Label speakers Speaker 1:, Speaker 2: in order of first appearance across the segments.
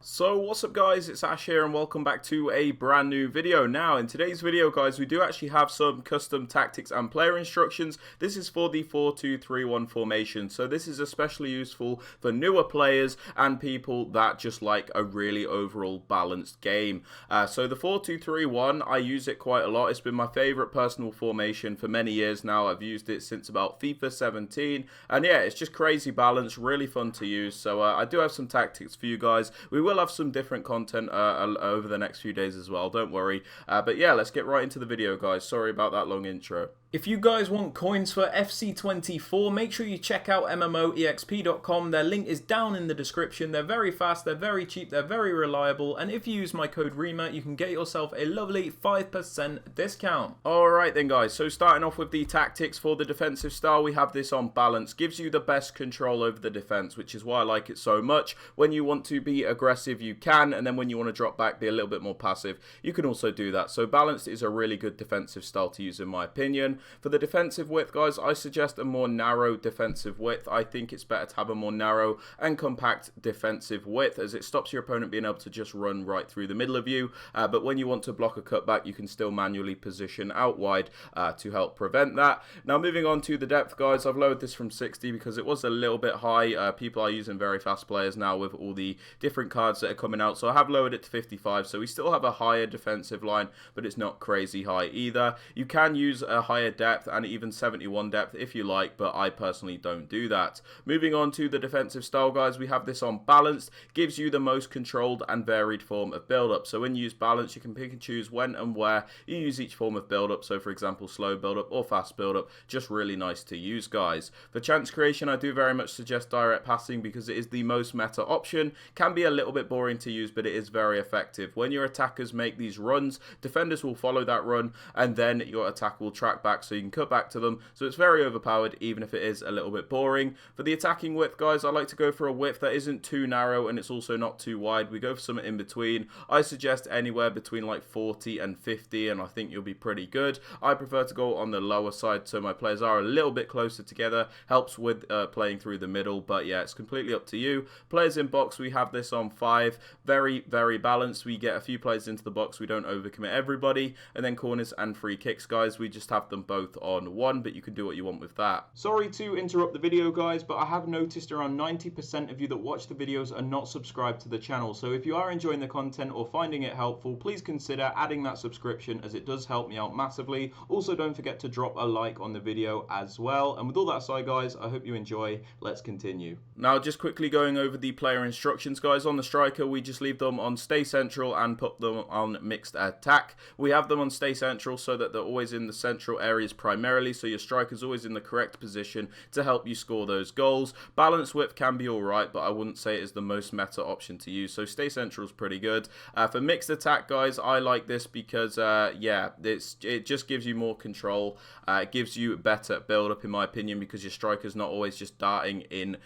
Speaker 1: So what's up guys, it's Ash here and welcome back to a brand new video. Now in today's video guys, we do actually have some custom tactics and player instructions. This is for the 4-2-3-1 formation, so this is especially useful for newer players and people that just like a really overall balanced game. So the 4-2-3-1, I use it quite a lot. It's been my favourite personal formation for many years now. I've used it since about FIFA 17 and yeah, it's just crazy balanced, really fun to use. So I do have some tactics for you guys. We will have some different content over the next few days as well, don't worry. But yeah, let's get right into the video guys. Sorry about that long intro. If you guys want coins for FC24, make sure you check out MMOEXP.com. Their link is down in the description. They're very fast, they're very cheap, they're very reliable, and if you use my code Rema, you can get yourself a lovely 5% discount. Alright then guys, so starting off with the tactics for the defensive style, we have this on balance. Gives you the best control over the defense, which is why I like it so much. When you want to be aggressive, you can, and then when you want to drop back, be a little bit more passive, you can also do that. So balanced is a really good defensive style to use in my opinion. For the defensive width, guys, I suggest a more narrow defensive width. I think it's better to have a more narrow and compact defensive width, as it stops your opponent being able to just run right through the middle of you. But when you want to block a cutback, you can still manually position out wide to help prevent that. Now, moving on to the depth, guys, I've lowered this from 60 because it was a little bit high. People are using very fast players now with all the different cards that are coming out, so I have lowered it to 55. So we still have a higher defensive line, but it's not crazy high either. You can use a higher depth and even 71 depth if you like, but I personally don't do that. Moving on to the defensive style, guys, we have this on balanced. Gives you the most controlled and varied form of build-up. So when you use balance, you can pick and choose when and where you use each form of build-up. So for example, slow build-up or fast build-up, just really nice to use, guys. For chance creation, I do very much suggest direct passing because it is the most meta option. Can be a little bit boring to use, but it is very effective. When your attackers make these runs, defenders will follow that run, and then your attack will track back so you can cut back to them. So it's very overpowered, even if it is a little bit boring. For the attacking width, guys, I like to go for a width that isn't too narrow and it's also not too wide. We go for something in between. I suggest anywhere between like 40 and 50, and I think you'll be pretty good. I prefer to go on the lower side so my players are a little bit closer together. Helps with playing through the middle, but yeah, it's completely up to you. Players in box, we have this on 5. Very, very balanced. We get a few players into the box. We don't overcommit everybody. And then corners and free kicks, guys, we just have them both on 1, but you can do what you want with that. Sorry to interrupt the video, guys, but I have noticed around 90% of you that watch the videos are not subscribed to the channel. So if you are enjoying the content or finding it helpful, please consider adding that subscription, as it does help me out massively. Also, don't forget to drop a like on the video as well. And with all that aside, guys, I hope you enjoy. Let's continue. Now, just quickly going over the player instructions, guys. On the striker, we just leave them on stay central and put them on mixed attack. We have them on stay central so that they're always in the central areas primarily, so your striker's always in the correct position to help you score those goals. Balance width can be alright, but I wouldn't say it is the most meta option to use, so stay central is pretty good. For mixed attack, guys, I like this because yeah, it just gives you more control. It gives you better build up in my opinion, because your striker's not always just darting in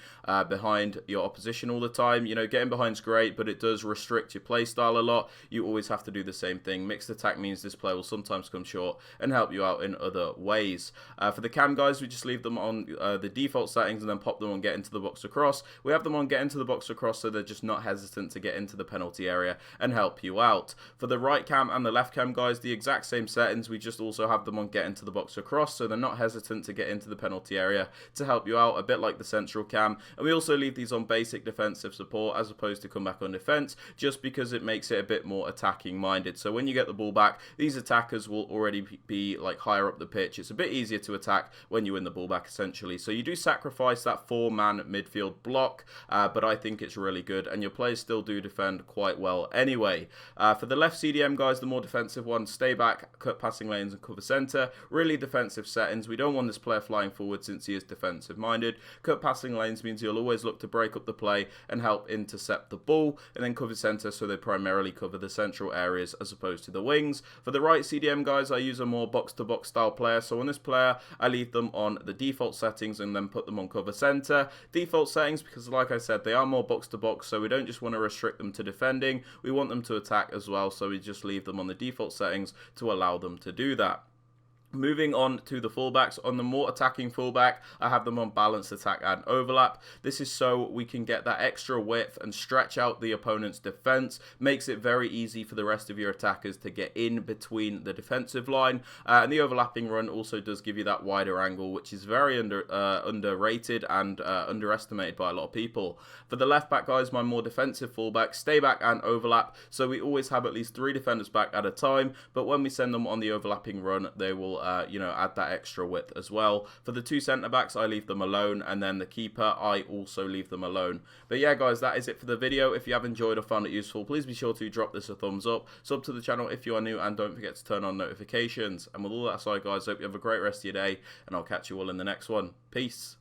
Speaker 1: behind your opposition all the time. You know, getting behind's great, but it does restrict your play style a lot. You always have to do the same thing. Mixed attack means this player will sometimes come short and help you out in other ways. For the cam, guys, we just leave them on the default settings and then pop them on get into the box across. We have them on get into the box across so they're just not hesitant to get into the penalty area and help you out. For the right cam and the left cam, guys, the exact same settings. We just also have them on get into the box across so they're not hesitant to get into the penalty area to help you out, a bit like the central cam. And we also leave these on basic defensive support as opposed to come back on defense, just because it makes it a bit more attacking minded. So when you get the ball back, these attackers will already be like higher up the pitch. It's a bit easier to attack when you win the ball back essentially. So you do sacrifice that 4-man midfield block, but I think it's really good, and your players still do defend quite well anyway. For the left CDM, guys, the more defensive one, stay back, cut passing lanes and cover center. Really defensive settings. We don't want this player flying forward since he is defensive minded. Cut passing lanes means you'll always look to break up the play and help intercept the ball, and then cover center so they primarily cover the central areas as opposed to the wings. For the right CDM, guys, I use a more box-to-box style player. So on this player, I leave them on the default settings and then put them on cover center. Default settings because, like I said, they are more box-to-box, so we don't just want to restrict them to defending. We want them to attack as well, so we just leave them on the default settings to allow them to do that. Moving on to the fullbacks, on the more attacking fullback, I have them on balanced attack and overlap. This is so we can get that extra width and stretch out the opponent's defense. Makes it very easy for the rest of your attackers to get in between the defensive line. And the overlapping run also does give you that wider angle, which is very underrated and underestimated by a lot of people. For the left back, guys, my more defensive fullback, stay back and overlap. So we always have at least 3 defenders back at a time, but when we send them on the overlapping run, they will add that extra width as well. For the 2 centre backs, I leave them alone, and then the keeper, I also leave them alone. But yeah, guys, that is it for the video. If you have enjoyed or found it useful, please be sure to drop this a thumbs up, sub to the channel if you are new, and don't forget to turn on notifications. And with all that aside, guys, I hope you have a great rest of your day, and I'll catch you all in the next one. Peace.